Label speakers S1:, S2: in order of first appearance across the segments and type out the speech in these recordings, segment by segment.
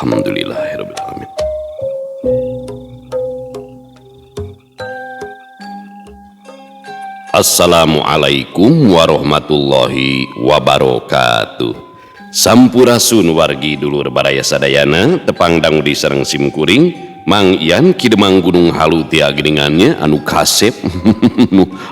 S1: Alhamdulillahirabbil alamin. Assalamualaikum warahmatullahi wabarakatuh. Sampurasun wargi dulur baraya sadayana tepang dangu di sareng simkuring Mang Ian kidemang gunung halu tia geningannya anu kasep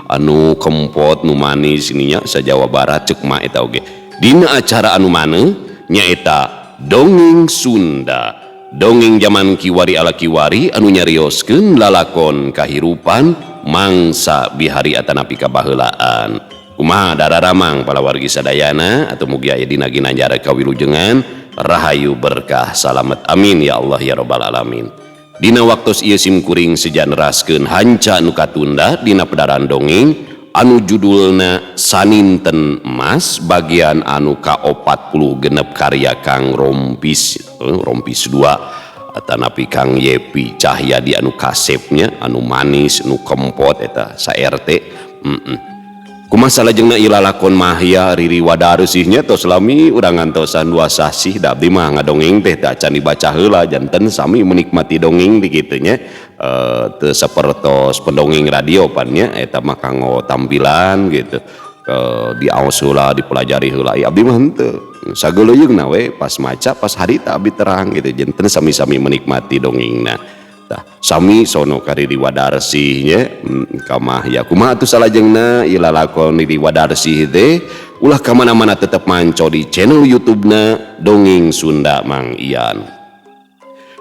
S1: anu kempot nu manis ininya sa Jawa Barat cek mah eta oge. Dina acara anu maneh nyaeta dongeng Sunda. Dongeng zaman kiwari ala kiwari anu nyarioskeun lalakon kahirupan mangsa bihari atanapi kabaheulaan. Kumaha dararamang pala wargi sadayana atau mugi aya dina ginanjar kawilujengan rahayu berkah salamet amin ya Allah ya rabbal alamin. Dina waktos ieu simkuring sejanraskeun hanca anu katunda dina pedaran dongeng anu judulna Saninten Emas bagian anu ka-40 genep karya Kang Rompis 2 atanapi Kang Yepi Cahyadi anu kasepnya anu manis anu kempot eta sa RT. Kumaha salajengna ieu lalakon mahya Riri Wadaresihnya tos lami urang ngantosan 2 sasih da abdi mah ngadongeng teh teu acan dibaca heula janten sami menikmati dongeng di kitu nya teu sapertos pendongeng radio pan nya eta mah kanggo tampilan gitu diaos heula dipelajari heula abdi mah henteu sageuleuyeungna we pas maca pas harita abdi terang gitu janten sami-sami menikmati dongengna. Sami sono ka Riri Wadarsih nya kamah ya kumaha atuh salajengna ieu lalakon Riri Wadarsih teh ulah ka mana-mana tetep manco di channel YouTube-na Dongeng Sunda Mang Ian.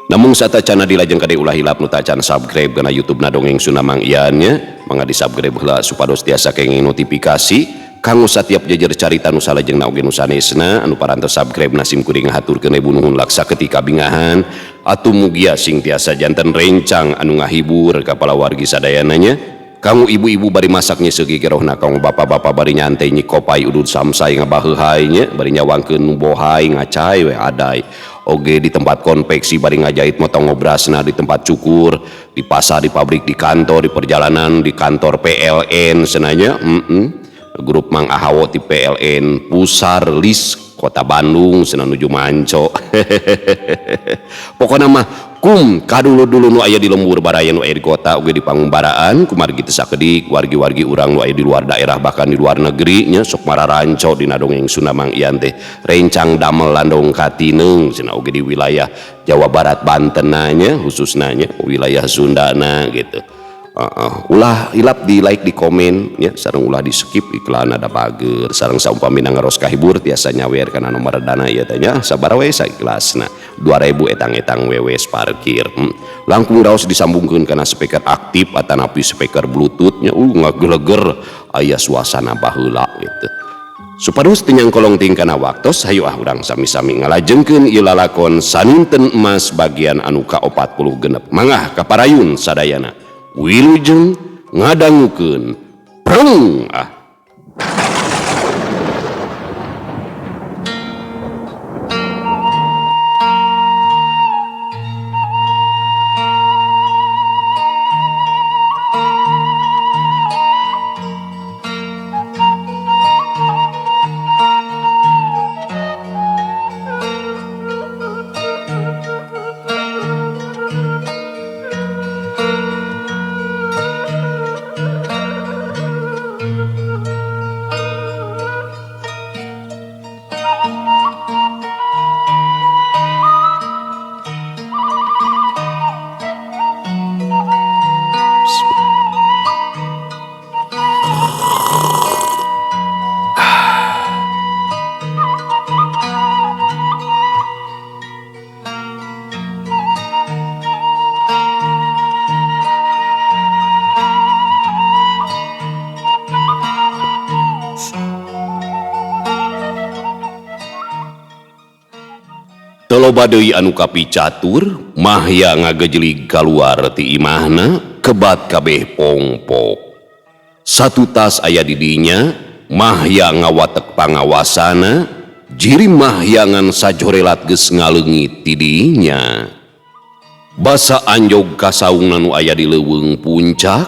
S1: Namun satacana dilajeng kade ulah hilap nu tacan subscribe kana YouTube-na Dongeng Sunda Mang Ian nya mangga di-subscribe heula supados tiasa kenging notifikasi kanggo satiap jejer carita nu salajengna oge nu sanesna anu parantos subscribe na simkuring ngaturkeun ibu nuhun laksa ketika bingahan atuh mugia sing tiasa janten rencang anu ngahibur kapala wargi sadayana nya kanggo ibu-ibu bari masaknya seugi gerohna kanggo bapak-bapak bari nyantai nyi kopai udud samsai ngabaheuhai nya bari nyawangkeun nu bohai ngacai we adai oge di tempat konveksi bari ngajait motong obrasna di tempat cukur di pasar di pabrik di kantor di perjalanan di kantor PLN senanya grup Mang Ahawo di PLN Pusar Lis Kota Bandung senang nuju manco pokoknya mah kadulu-dulu nu aya di lembur baraya nu aya di kota uga di pangumbaraan kumargi teu sakedik wargi-wargi urang nu aya di luar daerah bahkan di luar negeri nya sok mararanco dina Dongeng Sunda Mang Ian teh rencang damel landong katineng cenah uga di wilayah Jawa Barat Banten nya khususna nya wilayah Sundana gitu. Ulah hilap di like di komen ya sareng ulah di skip iklan ada bager sareng saumpamina ngaros kahibur tiasa nyawer kana nomor dana ieu teh nya sabaraha we saikelasna 2000 etang-etang wewes parkir langkung raos disambungkeun kana speaker aktif atanapi speaker bluetooth nya ngageleger aya suasana baheula gitu supados teu nyangkolong ting kana waktos hayu urang sami-sami ngalajengkeun ieu lalakon Saninten Emas bagian anu ka-40 genep mangah kaparayun sadayana wilujeng ngadangukeun preng Loba deui anu kapi catur mahya ngagejelig kaluar ti imahna kebat kabeh pongpok satu tas aya di dinya mahya ngawatek pangawasana jiri mahyangan sajorelat geus ngaleungit ti dinya basa anjog kasaungna nu aya di leuweung puncak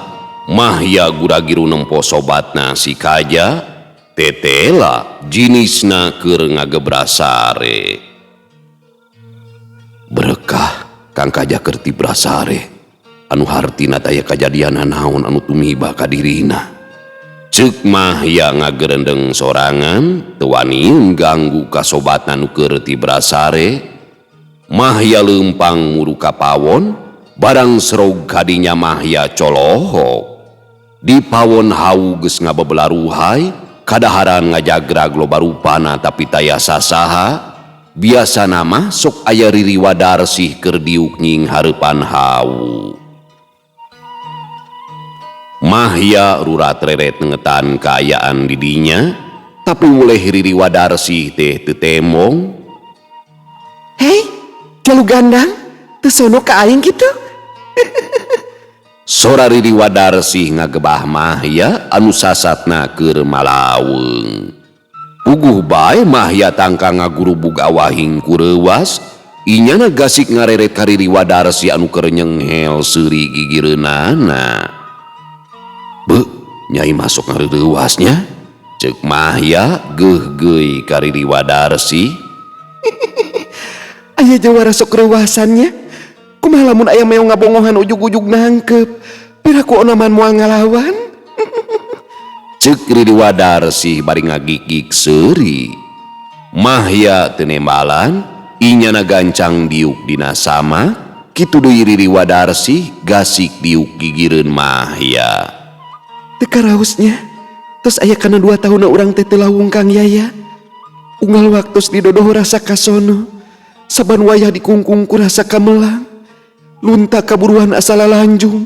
S1: mahya guragiru nempo sobatna si kaja tetela jinisna keur ngagebrasare Berkah Kang Kajakeur ti Brasare anu hartina taya kajadian naon anu tumiba ka dirina. Ceuk Mahya ngagerendeng sorangan teu wani ganggu kasobatna nu keur ti Brasare. Mahya leumpang muru ka pawon barang serog kadinya Mahya colohok. Di pawon hau geus ngabebelaruhai kadaharan ngajagrag loba rupana tapi taya sasaha. Biasana mah sok aya Riri Wadarsih keur diuk nying hareupan hau. Mahya rurat reret ngetan kaayaan di dinya, tapi mulai Riri Wadarsih teh teu temong.
S2: Hei, jalu gandang, teu sono ka aing kitu.
S1: Sora Riri Wadarsih ngagebah Mahya anu sasatna keur malaweung. Puguh bae Mahya tangka ngagurubug awahing kureuwas, inyana gasik ngareret ka Riri Wadarsih anu keur nyenghel seuri gigireunana. Beuh, nyai masuk ngareureuwasnya, ceuk Mahya geuh-geuy ka Riri Wadarsih.
S2: Aya jawara sok reuwasannya. Kumaha lamun aya meong ngabongohan ujug-ujug nangkep, piraku onaman moal ngalawan.
S1: Ceuk Riri Wadarsih bari ngagigik seuri. Mahya teu nembalan, inyana gancang diuk dina sama, kitu deui Riri Wadarsih gasik diuk gigireun Mahya.
S2: Teu karaosnya, tos aya kana 2 tahunna urang teh teu lawung Kang Yaya. Unggal waktos didodoh rasa kasono, saban wayah dikungkung ku rasa kamelang. Lunta kaburuan asa lalanjung,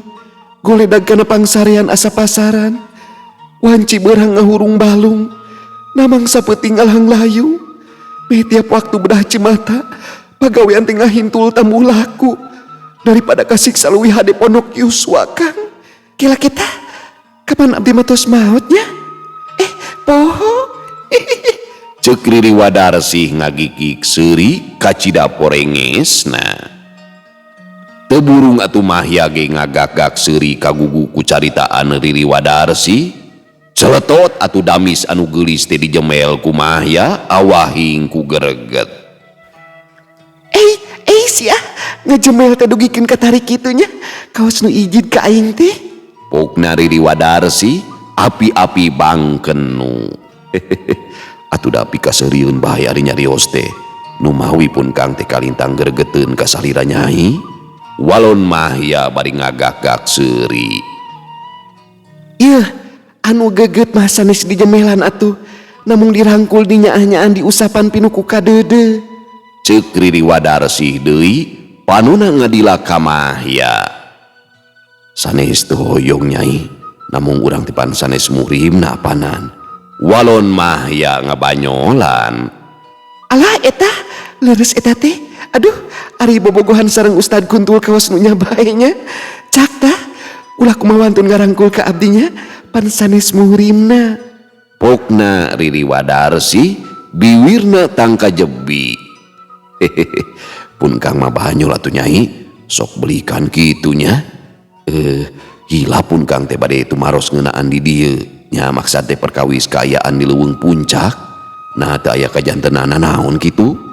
S2: goledag kana pangsarean asa pasaran. Wanci beurang ngahurung balung, namang sapeuting alhang layu. Meh tiap waktu bedah cimata, pagawean teh ngahintul tambuh laku. Daripada kasiksa leuwih hade pondok Yuswa Kang. Kila kita, kapan abdi mah tos maotnya? Poho.
S1: Ceuk Riri Wadarsih ngagigik seuri kacida porengesna. Teu burung atuh Mahya ge ngagak-gak seuri kagugu ku caritaan Riri Wadarsih. Celetot atuh damis anu geulis teh dijemel ku Mahya awahing ku greget.
S2: Sia ngajemel teh dugikeun ka tarik kitunya. Kaos nu ijid ka aing teh.
S1: Pokna Riri Wadarsih api-api bangkenu. Atuh da pikaseurieun bae ari nyarios teh. Nu mawi pun Kang teh kalintang gregeteun ka salira Nyai. Walon Mahya bari ngagak-gak seuri.
S2: Ieu anu geget mah sanes dijemelan atuh, namung dirangkul di nyaah-nyaan di usapan pinuku kadeudeut.
S1: Ceuk Riri Wadarsih deui panuna ngadila ka Mahya. Sanes teu hoyong Nyai, namung urang teh pan sanes muhrimna apanan. Walon Mahya ngabanyolan.
S2: Alah eta, leres eta teh. Aduh, ari bobogohan sareng Ustad Kuntul kaos nu nya bae nya. Cak tah, ulah kumaha wantun ngarangkul ka abdinya, pan sanes muhrimna.
S1: Pokna Riri Wadarsih biwirna tangka jebi. Pun Kang mah bahanyol atuh Nyai, sok belikan kitunya. Gila pun Kang teh bade tumaros ngeunaan di dieu. Nya maksad teh perkawis kaayaan di leuweung puncak. Nah teu aya kajantenana naon kitu.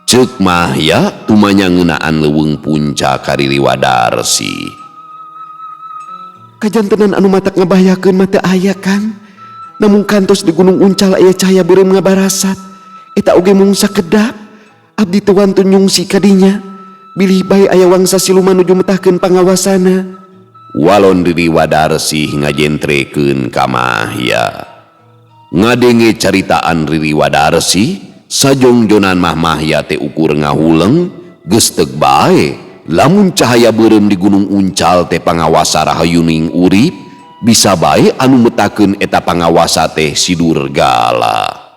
S1: Ceuk Mahya tumanya ngeunaan leuweung puncak ka Riri Wadarsih.
S2: Kajantenan anu matak ngabahayakeun mah teu aya Kang. Namung kantos di Gunung Uncal aya cahaya beureum ngabarasat. Eta oge mung sakedap. Abdi teu wantun nyungsi ka dinya. Bilih bae aya wangsa siluman nuju metahkeun pangawasana.
S1: Walon Riri Wadarsih ngajentrekeun ka Mahya. Ngadenge caritaan Riri Wadarsih, sajongjonan mah Mahya teh ukur ngahuleng geus teug bae lamun cahaya beureum di Gunung Uncal teh pangawasa rahayuning urip, bisa bae anu metakeun eta pangawasa teh si Durgala.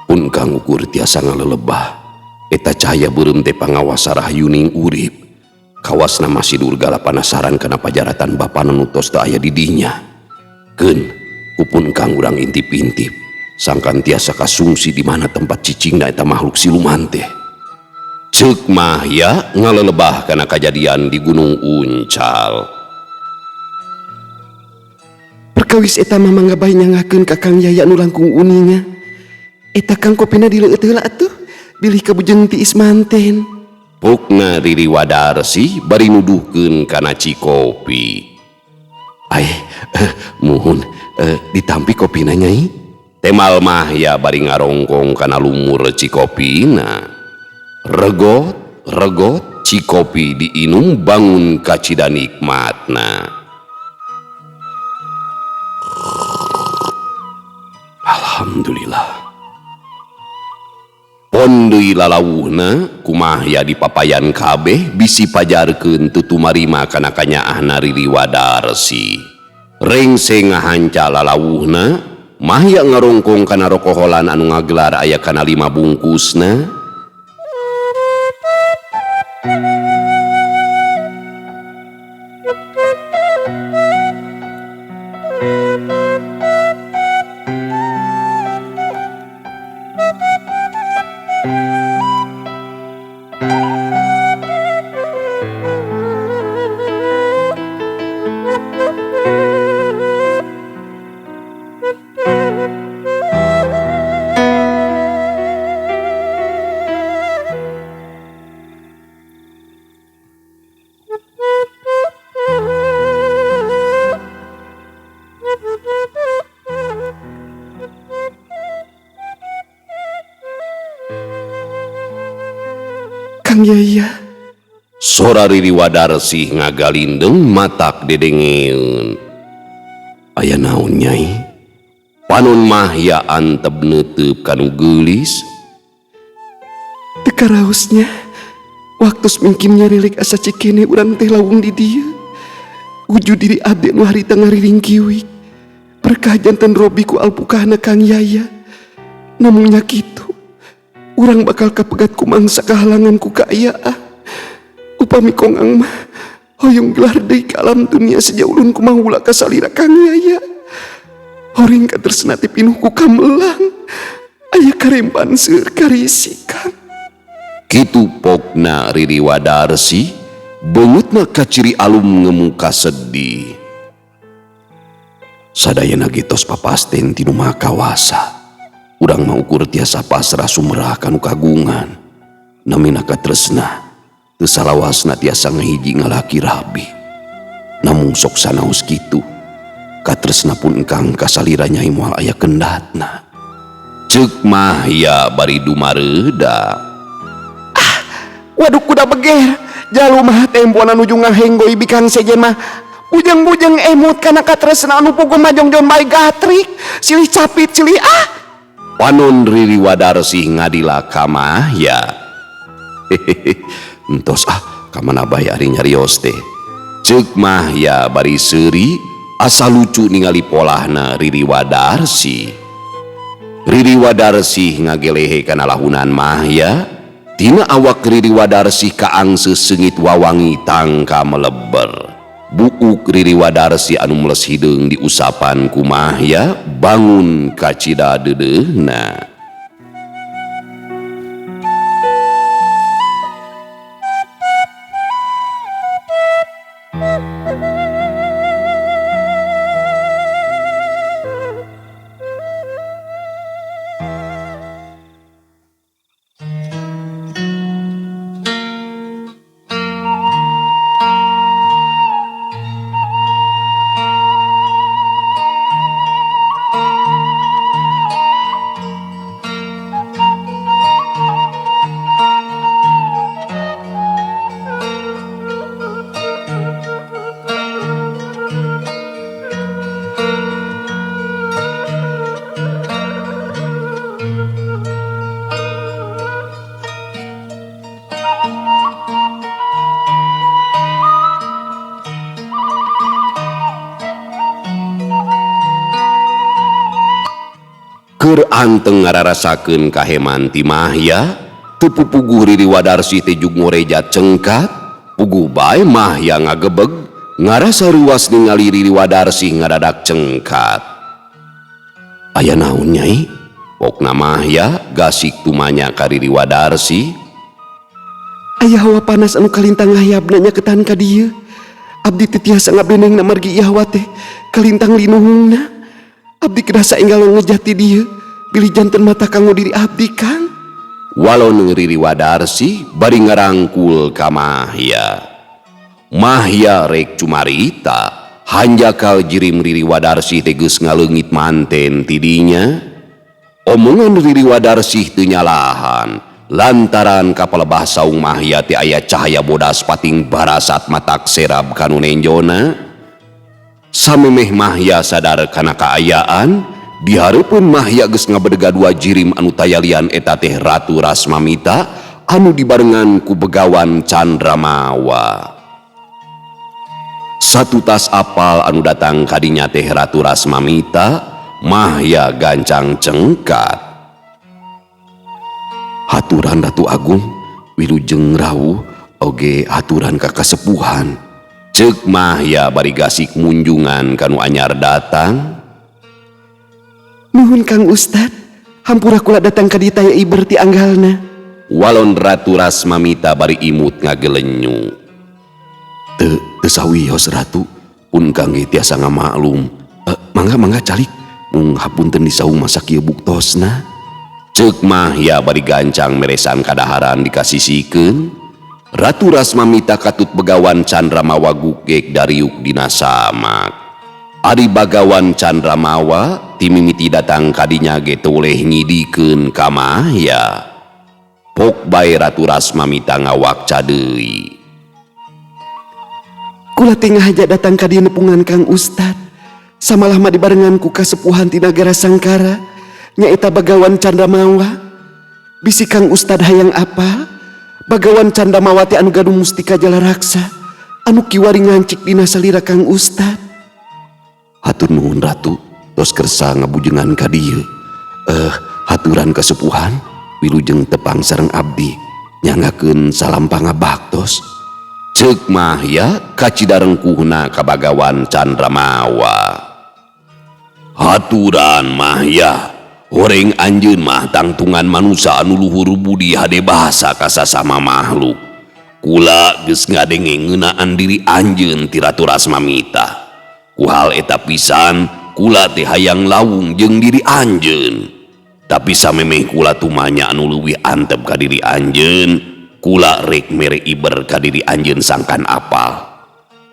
S1: Pun Kang ukur tiasa ngalelebah eta cahaya beureum teh pangawasa rahayuning urip. Kawasna mah si Durgala panasaran kana pajaratan bapana nu tos teu aya di dinya. Keun kupun Kang urang intip-intip sangkan tiasa kasungsi di mana tempat cicingna eta makhluk siluman teh. Ceuk Mahya ngalelebah kana kajadian di Gunung Uncal.
S2: Perkawis eta mah mangga bae nyangakeun ka Kang Yaya nu langkung uninga. Eta Kang kopina dileueut heula atuh, bilih kabujeng tiis manten.
S1: Pokna Riri Wadarsi bari nuduhkeun kana Cikopi.
S2: Muhun ditampi kopina Nyai.
S1: Temal Mahya bari ngarongkong kana lumur Cikopina. Regot Cikopi diinum bangun kacida nikmatna.
S2: Alhamdulillah.
S1: Pondei lalawuhna kumahya di papayan kabeh bisi pajarkeun tutumarima kana kanyaahna Riri Wadarsi. Rengse ngahanca lalawuhna, mahya ngarongkong kana rokoholan anu ngagelar aya kana 5 bungkusna.
S2: Kang Yaya.
S1: Sora Riri Wadarsi ngagalindeng matak dedengeun.
S2: Aya naon Nyai?
S1: Panon mahya antep neuteup kanu geulis.
S2: Teka raosnya. Waktu semingkin nyarilik asa cikene urang teh lawung di dieu. Wujud diri abdi nu harita ngariring kiwik. Berkah janten Robi ku alpukahna Kang Yaya. Namun nya kitu, urang bakal kapegat ku mangsa kahalangan ku kaayaan. Upami kongang mah hoyong gelar deui ka alam dunia sejauh ulun kumaha ulah kasalira Kang Yaya. Horing katresna ti pinuh ku kamelang. Aya karempan seueur karisi Kang.
S1: Kitu pokna Riri Wadarsi beungeutna ka ciri alum ngemuka sedih.
S2: Sadayana getos papasten tinu maha kawasa. Urang maukur tiasa pasrah sumrah kanu kagungan. Namina katresna teu salawasna tiasa ngahiji ngalaki rabi. Namung sok sanaos kitu, katresna pun engkang kasalira Nyai moal aya kendatna.
S1: Ceuk mahya bari dumareuda.
S2: Waduh kuda beger, jalu mah tempoana nuju ngahenggoy bikang sejen mah bujeng-bujeng emut kana katresna anu puguh majongjon bae gatrik, silih capit silih
S1: Panon Riri Wadarsi ngadila ka mahya.
S2: Entos kamana bae ari nyarios teh.
S1: Ceuk mahya bari seuri asa lucu ningali polahna Riri Wadarsi. Riri Wadarsi ngagelehe kana lahunan mahya. Tina awak Riri Wadarsi kaangse seungit wawangi tangka meleber. Buuk Riri Wadarsi anu meles hideung diusapan ku mahya bangun kacida dedeuna. Keur anteng ngararasakeun kaheman ti mahya, teu pupuguh Riri Wadarsi teh jug ngoreja cengkat, puguh bae mahya ngagebeg, ngarasa ruas ningali Riri Wadarsi ngadadak cengkat.
S2: Aya naon Nyai?
S1: Pokna mahya gasik tumanya ka Riri Wadarsi.
S2: Aya hawa panas anu kalintang ngahayapna nyaketan ka dieu. Abdi teu tiasa ngabenengna margi ieu hawa teh kalintang linuhungna. Abdi kedasa enggal ngejati dieu, pilih janten mata kanggo diri abdi Kang.
S1: Walon Riri Wadarsi bari ngarangkul ka Mahya. Mahya rek cumarita, hanjakal jirim Riri Wadarsi teges ngaleungit manten tidinya. Omongan Riri Wadarsi teu nyalahan, lantaran kapalebah saung Mahya ti aya cahaya bodas pating barasat matak serab kanu nenjona. Samemeh Mahya sadar kana kaayaan, dihareupeun Mahya geus ngabedega dua jirim anu tayalian eta teh Ratu Rasmamita anu dibarengan ku Begawan Candramawa. Satu tas apal anu datang kadinya teh Ratu Rasmamita, Mahya gancang cengkat. Haturan Ratu Agung, wilujeng rawuh oge haturan ka kasepuhan. Ceuk Mahya bari gasik munjungan kanu anyar datang.
S2: Nuhun Kang Ustad, hampura kula datang ka dieu taya iber ti anggalna.
S1: Walon Ratu Rasmamita bari imut ngagelenyu. Teu sawios Ratu, pun kangge tiasa ngamaklum. Mangga calik, mung hapunten disaung masak ieu buktosna. Ceuk Mahya bari gancang meresan kadaharan dikasisikeun. Ratu Rasmamita katut Begawan Candramawa gugek dariuk dina samak. Ari Begawan Candramawa timimiti datang kadinya ge toleh ngidikeun ka Mahya. Pok bae Ratu Rasmamita ngawakca deui.
S2: Kula teh ngahaja datang ka dieu nepungan Kang Ustad. Samalah mah dibarengan ku kasepuhan ti nagara Sangkara, nyaeta Begawan Candramawa. Bisi Kang Ustad hayang apa? Begawan Candramawa teh anu gaduh mustika jala raksa, anu kiwari ngancik dina salira Kang Ustad.
S1: Hatur nuhun Ratu, tos kersa ngabujengan ka dieu. Haturan kasepuhan, wilujeng tepang sareng abdi, nyangakeun salam pangabaktos. Ceuk Mahya kacidarengkuhna ka Begawan Candramawa. Haturan Mahya, horeng anjeun mah tangtungan manusia anu luhur budi hade bahasa ka sasama makhluk. Kula geus ngadenge ngeunaan diri anjeun ti Ratu Rasmamita. Ku hal eta pisan kula teh hayang lawung jeung diri anjeun. Tapi samemeh kula tumanya anu leuwih antep ka diri anjeun, kula rek mere iber ka diri anjeun sangkan apal.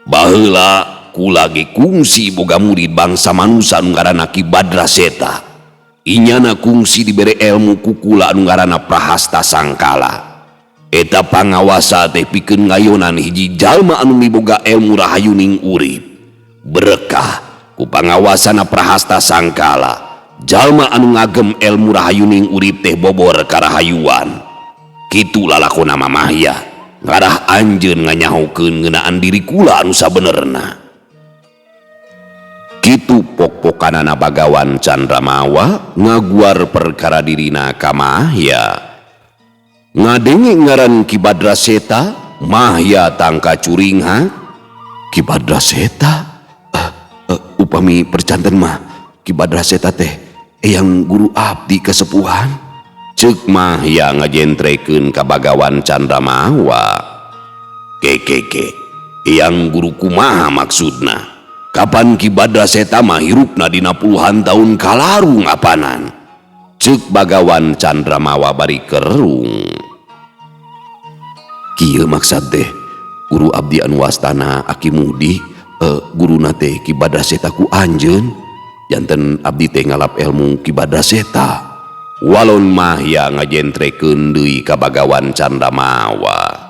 S1: Baheula kula ge kungsi boga murid bangsa manusia anu ngaranna Ki Badraseta. Inyana kungsi dibere ilmu ku kula anu ngaranna Prahasta Sangkala. Eta pangawasa teh pikeun ngayonan hiji jalma anu miboga ilmu rahayuning urip. Berkah ku pangawasana Prahasta Sangkala, jalma anu ngagem ilmu rahayuning urip teh bobor karahayuan. Kitu lalakona Mahya, ngarah anjeun nganyahokeun ngeunaan diri kula anu sabenerna. Kitu pok-pokanana Begawan Candramawa ngaguar perkara dirina ka Mahya. Ngadenge ngaran Ki Badraseta, Mahya tangka curingha. Ki Badraseta? Upami percanten mah Ki Badraseta teh eyang guru abdi kasepuhan. Ceuk Mahya ngajentrekeun ka Begawan Candramawa. Keke, eyang guru kumaha maksudna? Kapan Ki Badraseta mah hirupna dina puluhan tahun kalaru ngapanan? Ceuk Begawan Candramawa bari kerung. Kieu maksad teh guru abdi anu wastana Aki Mudi, guruna teh Ki Badraseta ku anjeun, janten abdi teh ngalap ilmu Ki Badraseta. Walon Mahya ngajentrekeun deui ka Begawan Candramawa.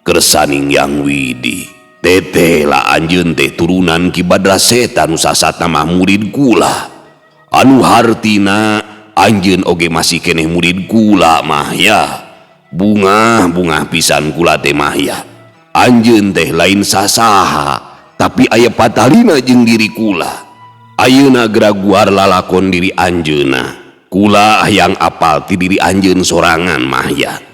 S1: Kersaning yang widi, teteh lah anjeun teh turunan Ki Badraseta nu sasatna mah murid kula. Anu hartina anjeun oge masih keneh murid kula Mahya. Bunga pisan kula teh Mahya. Anjeun teh lain sasaha, tapi aya patalina jeung diri kula. Ayeuna geraguar lalakon diri anjeunna. Kula hayang apal ti diri anjeun sorangan Mahya.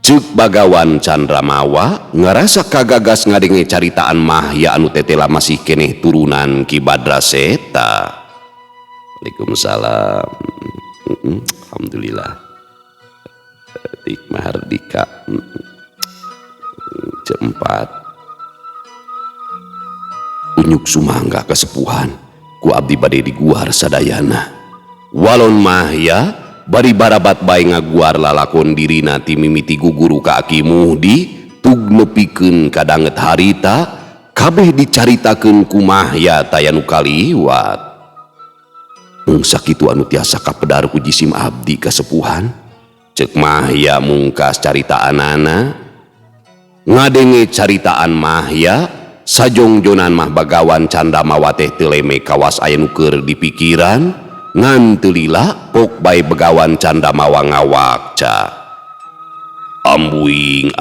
S1: Ceuk Begawan Candramawa ngarasa kagagas ngadenge caritaan Mahya anu tetela masih keneh turunan Ki Badraseta. Waalaikumsalam. Alhamdulillah. Tik Mahardika. Ceempat. Unyuk sumangga kasepuhan ku abdi bade diguar sadayana. Walon Mahya bari barabat bae ngaguar lalakon dirina ti mimiti guguru ka Aki Muhdi tug nepikeun kadanget harita kabeh dicaritakeun ku Mahya taya nu kaliwat. Mung sakitu anu tiasa kapedar ku jisim abdi kasepuhan, ceuk Mahya mungkas caritaanana. Ngadenge caritaan Mahya sajongjonan mah bagawan Candamawa teh teu leme kawas aya nu keur dipikiran ngan teu lila pok bae begawan Candamawa ngawakca. Ambuing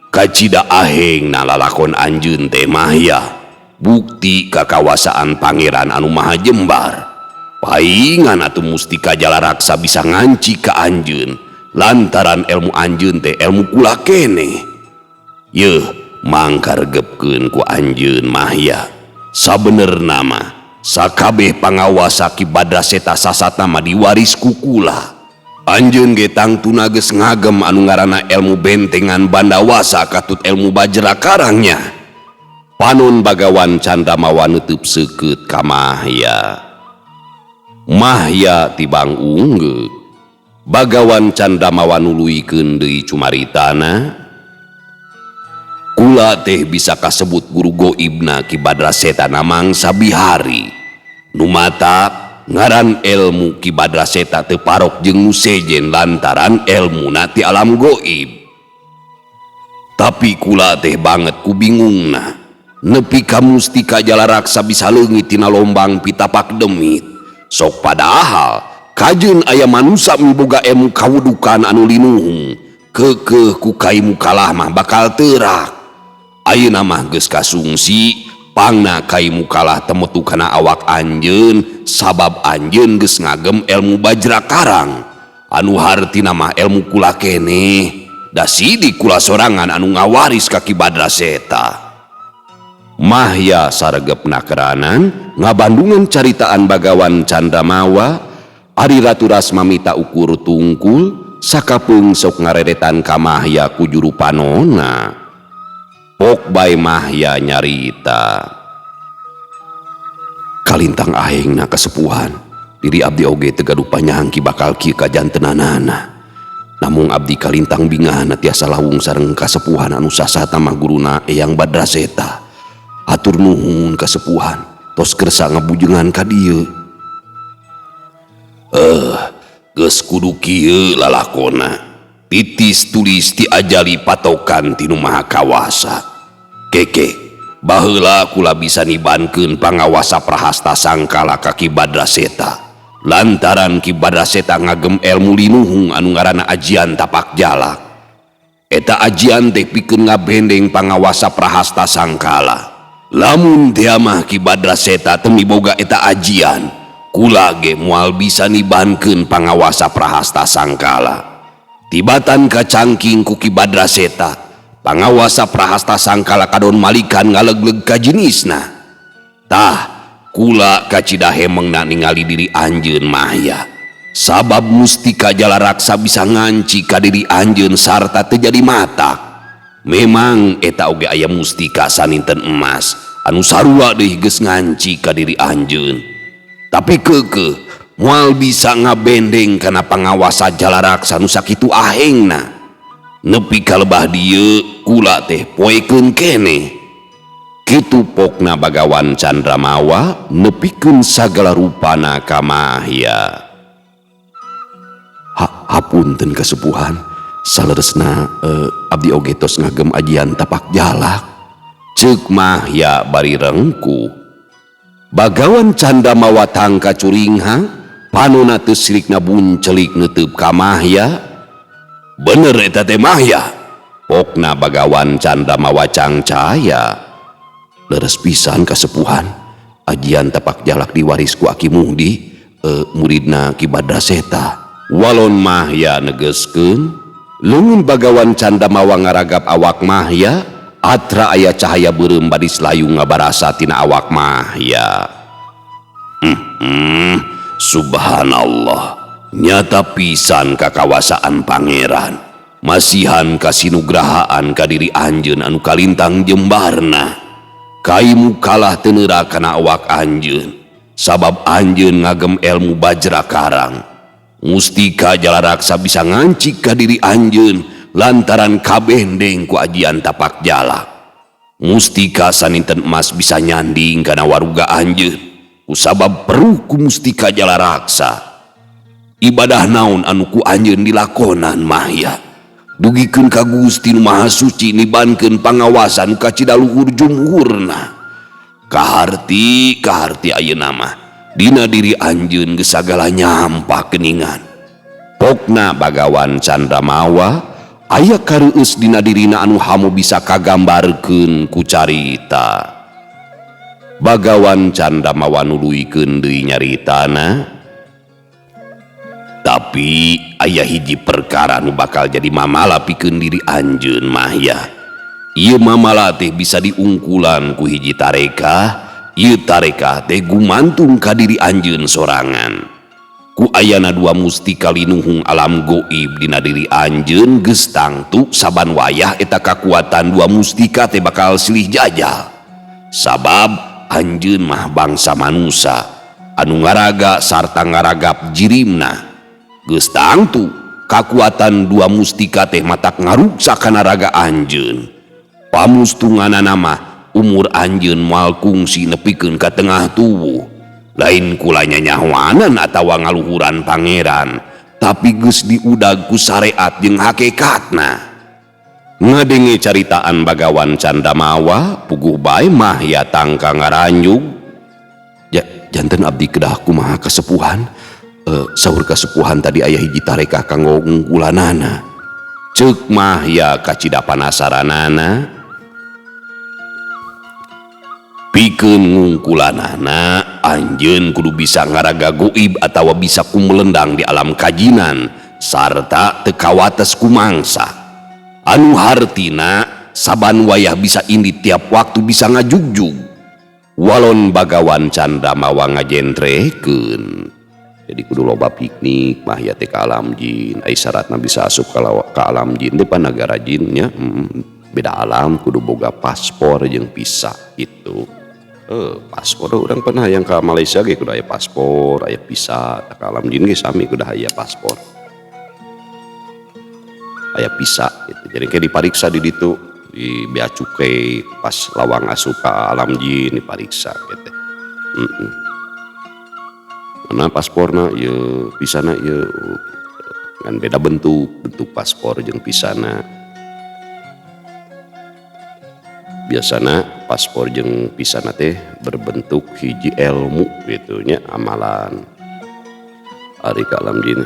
S1: kacida aheng na lalakon anjeun teh Mahya bukti kakawasaan pangeran anu maha jembar. Paingan atuh mustika jala raksa bisa nganci ka anjeun lantaran ilmu anjeun teh ilmu kula keneh. Yeuh mangkargepkeun ku anjeun Mahya, sabenerna mah sakabeh pangawasa Ki Badraseta sasatna mah diwaris ku kula. Anjeun ge tangtuna geus ngagem anu ngaranna ilmu bentengan bandawasa katut ilmu bajra karangnya. Panon bagawan Candamawa neuteub seukeut ka Mahya. Mahya tibang unggeuk bagawan Candamawa nuluykeun deui cumaritana. Kula teh bisa kasebut guru goibna Ki Badraseta namang sabihari. Nu matak ngaran ilmu Ki Badraseta teu parok jeung nu sejen lantaran ilmuna ti alam goib. Tapi kula teh banget ku bingungna nepi ka mustika jala raksa bisa leungit tina lombang pitapak demit. Sok padahal kajeun aya manusia miboga ilmu kawudukan anu linuhung keukeuh ku kaimu kalah mah bakal teurak. Ayeuna mah geus kasungsi pangna kaimu kalah teu metu kana awak anjeun sabab anjeun geus ngagem ilmu bajra karang anu hartina mah ilmu kula keneh da sidi kula sorangan anu ngawaris ka Ki Badraseta. Mahya saregepna keranan ngabandungan caritaan bagawan Candamawa. Ari Ratu Rasma mita ukur tungkul sakapeung sok ngareretan ka Mahya ku juru panonna. Pok bae Mahya nyarita. Kalintang ahengna kasepuhan, diri abdi oge teu gaduh panyangki bakal kieu kajantenanana. Namung abdi kalintang bingahna tiasa lawung sareng kasepuhan anu sasata mah guruna Eyang Badraseta. Atur nuhun kasepuhan, tos kersa ngabujengan ka dieu. Geus kudu kieu lalakonna. Titis tulis ti ajali patokan tinu Maha Kawasa. Keke, baheula kula bisa nibankeun pangawasa prahasta sangkala ka Ki Badraseta. Lantaran Ki Badraseta ngagem ilmu linuhung anu ngaranna ajian tapak jalak. Eta ajian teh pikeun ngabendeng pangawasa prahasta sangkala. Lamun dia mah Ki Badraseta teu miboga eta ajian, kula ge moal bisa nibankeun pangawasa prahasta sangkala. Tibatan kacangking ku Ki Badraseta, pangawasa prahasta sangkala kadon malikan ngalegleg ka jenisna. Tah, kula kacidahe mengna ningali diri anjeun Mahya. Sabab mustika jala raksa bisa nganci ka diri anjeun sarta teu jadi matak. Memang eta oge aya mustika saninten emas anu sarua deui geus nganci ka diri anjeun. Tapi keukeuh moal bisa ngabendeng kana pangawasa jala raksa nu sakitu ahengna. Nepi ka lebah dieu kula teh poekeun keneh. Kitu pokna bagawan Candramawa nepikeun sagala rupana ka Mahya. Hapunten kasepuhan, saleresna abdi oge tos ngagem ajian tapak jalak. Ceuk Mahya bari rengku. Bagawan Candamawa tangka curinghang panonna teu sirikna buncelik neuteub ka Mahya. Bener eta teh Mahya, pokna bagawan Candamawa cangcaya. Leres pisan kasepuhan, ajian tapak jalak diwaris ku Aki Muhdi, muridna Ki Badraseta. Walon Mahya negeskeun, leungeun bagawan Candamawa ngaragap awak Mahya, atra aya cahaya beureum badi slayung ngabarasa tina awak Mahya. Subhanallah, nyata pisan kakawasaan pangeran, masihan kasinugrahaan ka diri anjeun anu kalintang jembarna. Kaimu kalah teu neura kana awak anjeun, sabab anjeun ngagem ilmu bajra karang. Mustika Jalaraksa bisa ngancik ka diri anjeun lantaran kabendeng ku ajian tapak jala. Mustika saninten emas bisa nyanding kana waruga anjeun kusabab peruh ku mustika Jalaraksa. Ibadah naon anu ku anjeun dilakonan mahya dugikeun ka Gusti Nu Maha Suci nibankeun pangawasan ka cidaluhur jumhurna. Kaharti ayeuna mah dina diri anjeun geus sagala nyampah keningan. Pokna Bagawan Candramawa aya kareueus dina dirina anu hamu bisa kagambarkeun ku carita. Bagawan Candramawa nuluikeun deui nyaritana, tapi aya hiji perkara nu bakal jadi mamala pikeun diri anjeun mah ya. Ieu mamala teh bisa diungkulan ku hiji tarekah. Ieu tarekah teh gumantung ka diri anjeun sorangan. Ku ayana dua mustika linuhung alam goib dina diri anjeun geus tangtu saban wayah eta kakuatan dua mustika teh bakal silih jajal. Sabab anjeun mah bangsa manusia anu ngaraga sarta ngaragap jirimna. Geus tangtu kakuatan dua mustika teh matak ngaruksa kana raga anjeun. Pamustunganana mah umur anjeun moal kungsi nepikeun ka tengah tubuh. Lain kulanya nyawanan atawa ngaluhuran pangeran, tapi geus diudag ku syariat jeung hakikatna. Ngadenge caritaan Bagawan Candramawa puguh bae mah ya tangka ngaranjug. Ya janten abdi kedah kumaha kasepuhan. Saur kasepuhan tadi aya hiji tarekah kanggo ngungkulanana. Ceuk mah ya kacida panasaranana. Pikeun ngungkulanana anjeun kudu bisa ngaraga goib atawa bisa kumelendang di alam kajinan sarta teu kawates ku mangsa. Anu hartina saban wayah bisa indit tiap waktu bisa ngajugjug. Walon Bagawan Candramawa ngajentrekeun. Jadi kudu loba piknik mah ya teh ka alam jin. Ai syaratna bisa asup ka alam jin depan negara jinnya. Beda alam kudu boga paspor jeung visa gitu. Paspor orang pernah yang ke Malaysia ge kudu aya paspor, aya visa. Ka alam jin ge sami kudu aya paspor. Aya visa gitu. Jadi kayak dipariksa di ditu di bea cukai pas lawang asup ka alam jin dipariksa gitu. Mana pasporna ieu visana ieu kan beda bentuk paspor jeung visana. Biasana paspor jeung visana teh berbentuk hiji ilmu gitu nya amalan ari ka alam jin.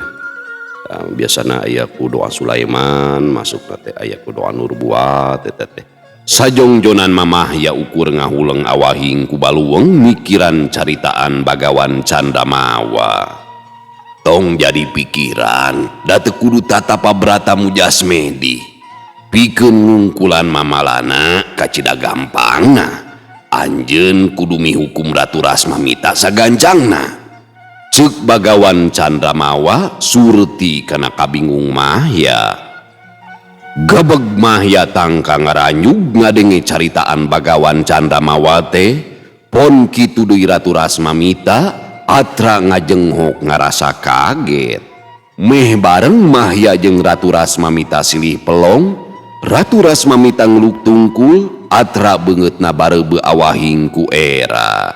S1: Biasana aya ku doa Sulaiman masuk teh aya ku doa Nurbuat teh. Sajongjonan mamah ya ukur ngahuleng awahing ku baluweng mikiran caritaan Bagawan Candramawa. Tong jadi pikiran da teu kudu tatapa brata mujasmedi. Pikeun ngungkulan mamalana kacida gampangna. Anjeun kudu mihukum Ratu Rasmamita sagancangna. Ceuk Bagawan Candramawa surti kana kabingung mah ya. Gebeg mah ya tangka ngaranjug ngadenge caritaan Bagawan Candramawa teh. Pon kitu deui Ratu Rasmamita atra ngajenghok ngarasa kaget. Meh bareng mah ya jeung Ratu Rasmamita silih pelong. Ratu Rasmamita ngeluk tungkul atra beungeutna bareubeu awahing ku era.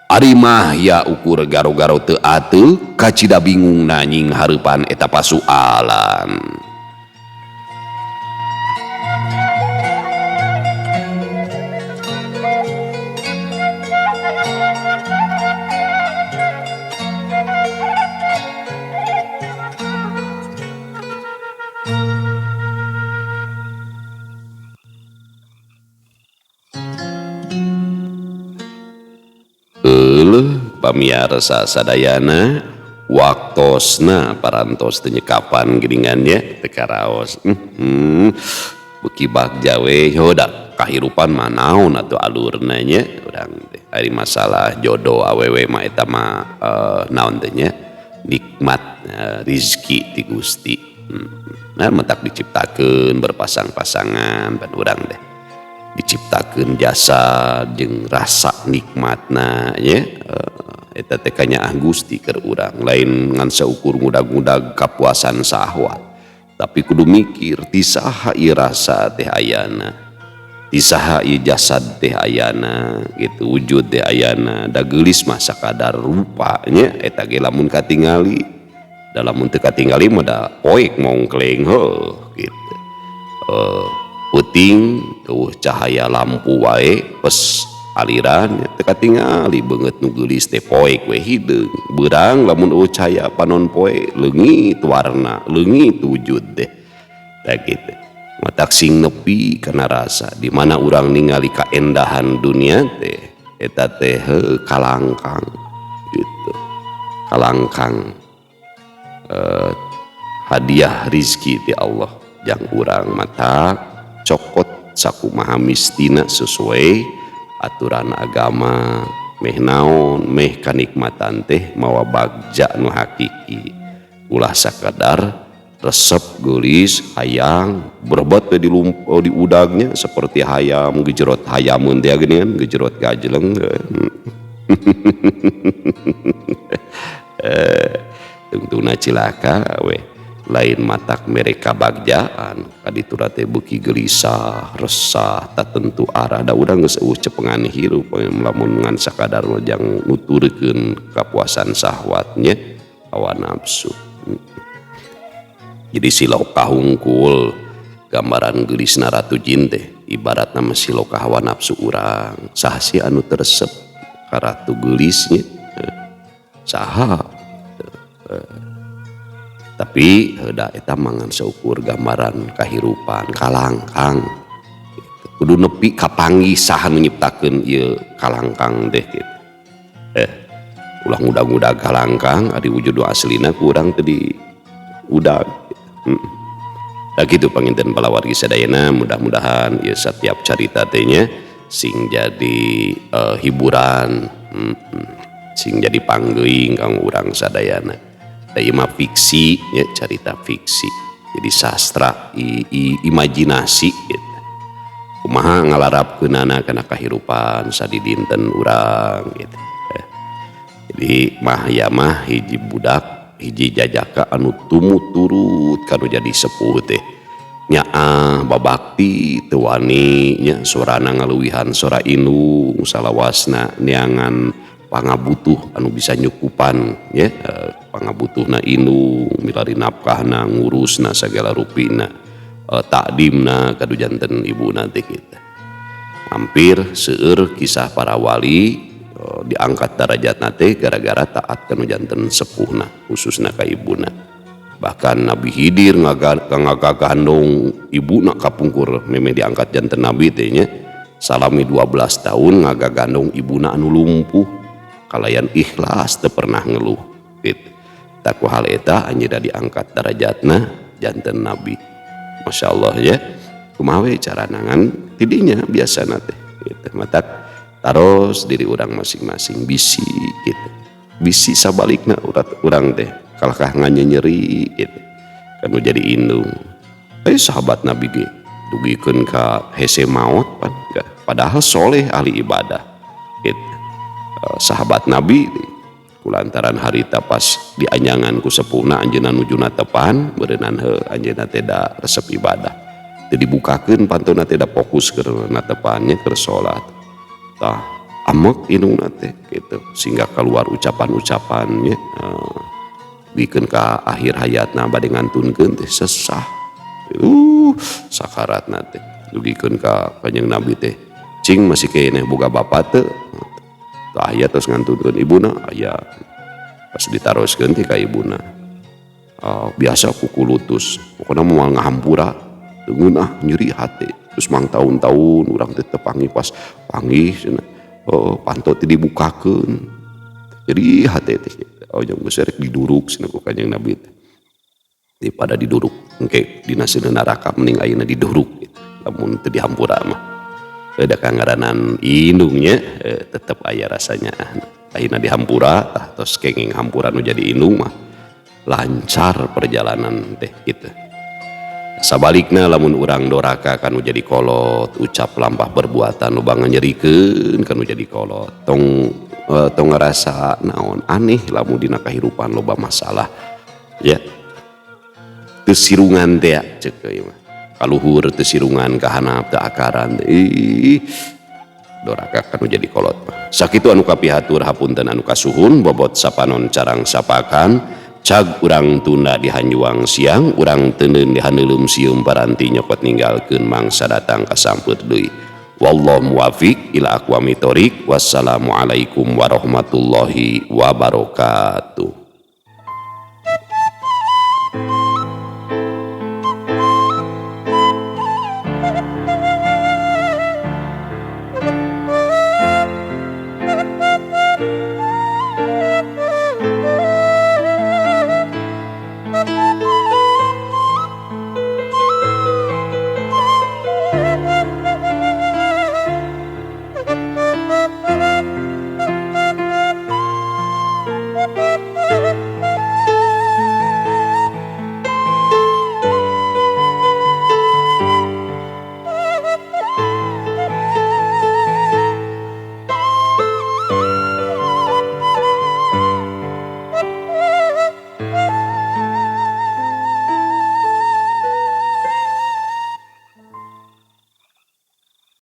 S1: Ari mah ya ukur garo-garo teu ateu kacida bingungna nying hareupan eta pasualan. Pamiarsa sadayana waktosna parantos teu nyekapan geuningannya teu karaos. Beuki bagja we hodak kahirupan mah naon atuh alurna nya urang teh ari masalah jodoh awewe mah eta mah naon teh nya nikmat rezeki ti Gusti. Nah mentak diciptakeun berpasang-pasangan pan urang teh diciptakeun jasa jeung rasa nikmatna nya eta teh kanyaah Gusti keur urang lain ngan saukur ngudag-ngudag kapuasan syahwat tapi kudu mikir ti saha ieu rasa teh ayana ti saha ieu jasad teh ayana gitu wujud teh ayana da geulis mah sakadar rupanya eta ge lamun katingali da lamun teu katingali mah da poek mongkleng heuh gitu puting tuh cahaya lampu wae pes aliran teu katingali beungeut nu geulis teh poek we hideung beurang lamun eueuh cahaya panon poe leungit warna leungit wujud teh tah kitu matak sing nepi kana rasa di mana urang ningali kaendahan dunia teh eta teh kalangkang gitu kalangkang hadiah rizki ti Allah jang urang mata cokot sakumaha mistina sesuai aturan agama meh naon meh kanikmatan teh mawa bagja nu hakiki ulah sakadar resep geulis hayang berebot di udagnya seperti hayam gejerot hayamun teh geuningan gejerot gajleng tungtuna cilaka we lain matak mereka bagjaan kaditu teh beuki gelisah resah tak tentu arah da urang geus eueuh cepengan hirup lamun ngan sakadar jang nuturkeun kapuasan syahwatnya hawa nafsu. Jadi siloka hungkul gambaran geulisna Ratu Jin teh ibaratna mah siloka hawa nafsu urang saha si anu teresep ka ratu geulisnya saha tapi da eta mangan seukur gambaran kahirupan kalangkang kudu nepi kapanggih saha nu nyiptakeun ieu kalangkang teh kitu ulah ngudag-ngudag kalangkang ari wujud aslina ku urang teu di udag da kitu panginten balawargi sadayana mudah-mudahan ieu setiap carita teh nya sing jadi hiburan sing jadi panggeuing kang urang sadayana da ieu mah fiksi ya carita fiksi jadi sastra imajinasi gitu kumaha ngalarapkeunana kana kahirupan sadidinten urang gitu jadi mah ya mah hiji budak hiji jajaka anu tumut turut kanu jadi sepuh teh nyaah babakti teu wani nya sorana ngaluwihan sora indung salawasna neangan pangabutuh anu bisa nyukupan ya pangabutuhna indung milari nafkahna ngurusna sagala rupina takdimna kadu janten ibuna teh kitu hampir seueur kisah para wali diangkat darajatna teh gara-gara taat kanu janten sepuhna khususna ka ibuna bahkan Nabi Khidir ngagandong ibuna kapungkur meme diangkat janten Nabi teh nya salami 12 tahun ngagandong ibuna anu lumpuh kalayan ikhlas teu pernah ngeluh gitu taku hal eta anjeunna diangkat darajatna janten Nabi Masya Allah ya kumaha we cara nangan tidinya biasana teh gitu matak taros diri urang masing-masing bisi gitu bisi sabalikna urang teh kalahkah nganyeri gitu kanu jadi indung sahabat Nabi ge dugikeun ka hese maot padahal soleh ahli ibadah gitu sahabat Nabi kulantaran harita pas dianyangan ku sepuhna anjeunna nujuna tepan beureunan heuh anjeunna teh da resep ibadah teu dibukakeun pantuna teh da fokus keur na tepannya keur salat tah amek indungna teh kitu sehingga keluar ucapan-ucapannya bikeun ka akhir hayatna bade ngantunkeun teh sesah sakaratna teh dugikeun ka kanjeng Nabi teh cing masih keneh boga bapa teu tah aya tos ngantunkeun ibuna aya pas ditaroskeun ti ka ibuna biasa kuku lutus pokona moal ngahampura teu ngeunah nyeri hate terus mang tahun-tahun urang teh teu panggih pas panggih cenah panto teh dibukakeun jadi hate teh jeung geus rek diduruk cenah ku kanjeng Nabi teh daripada diduruk engke dina seueuna neraka mending ayeuna diduruk gitu lamun teu dihampura mah da kangaranan indungnya tetep aya rasanya ayeuna dihampura tah tos kenging hampura nu jadi indung mah lancar perjalanan teh kitu sabalikna lamun urang doraka kanu jadi kolot ucap lampah perbuatan nu bangga nyerikeun kanu jadi kolot tong tong ngerasa naon aneh lamun dina kahirupan loba masalah ya teu sirungan teh ceuk ieu mah kaluhur teu sirungan kahanap teu akaran doraka kanu jadi kolot mah sakitu anu kapihatur hapunten anu kasuhun bobot sapanon carang sapakan cag urang tunda dihanjuang siang urang teuneun dihaneulum sium paranti nyokot ninggalkeun mangsa datang kasampeur deui. Wallahu muwafiq ila aqwamit thoriq. Wassalamualaikum warahmatullahi wabarakatuh.